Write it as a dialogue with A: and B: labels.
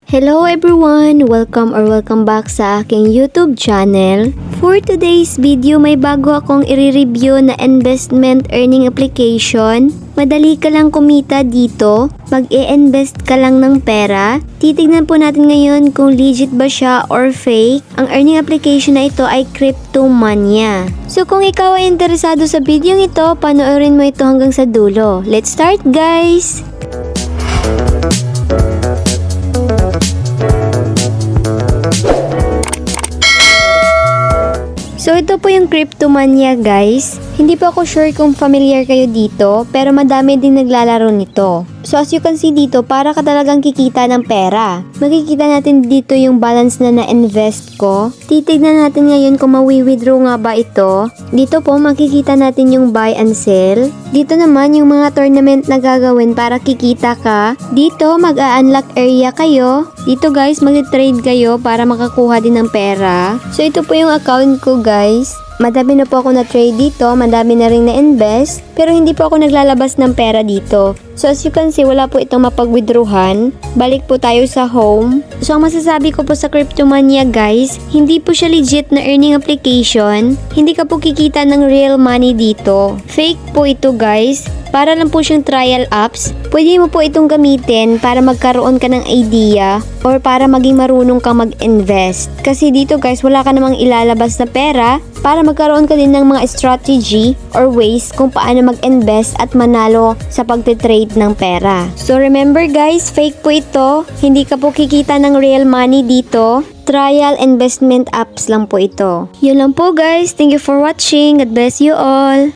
A: Hello everyone! Welcome back sa aking YouTube channel. For today's video, may bago akong i-review na investment earning application. Madali ka lang kumita dito. Mag-i-invest ka lang ng pera. Titignan po natin ngayon kung legit ba siya or fake. Ang earning application na ito ay Cryptomania. So kung ikaw ay interesado sa video ito, panoorin mo ito hanggang sa dulo. Let's start guys! So ito po yung Cryptomania guys. Hindi pa ako sure kung familiar kayo dito, pero madami din naglalaro nito. So as you can see dito, para ka talagang kikita ng pera. Makikita natin dito yung balance na na-invest ko. Titignan natin ngayon kung mawi-withdraw nga ba ito. Dito po makikita natin yung buy and sell. Dito naman yung mga tournament na gagawin para kikita ka. Dito mag-a-unlock area kayo. Dito guys, mag-trade kayo para makakuha din ng pera. So ito po yung account ko guys. Madami na po ako na-trade dito, madami na rin na-invest, pero hindi po ako naglalabas ng pera dito. So as you can see, wala po itong mapag-withdrawhan. Balik po tayo sa home. So ang masasabi ko po sa Cryptomania guys, hindi po siya legit na earning application. Hindi ka po kikita ng real money dito. Fake po ito guys. Para lang po siyang trial apps. Pwede mo po itong gamitin para magkaroon ka ng idea or para maging marunong kang mag-invest. Kasi dito guys, wala ka namang ilalabas na pera para magkaroon ka din ng mga strategy or ways kung paano mag-invest at manalo sa pagtitrade ng pera. So remember guys, fake po ito. Hindi ka po kikita ng real money dito. Trial investment apps lang po ito. Yun lang po guys. Thank you for watching. God bless you all.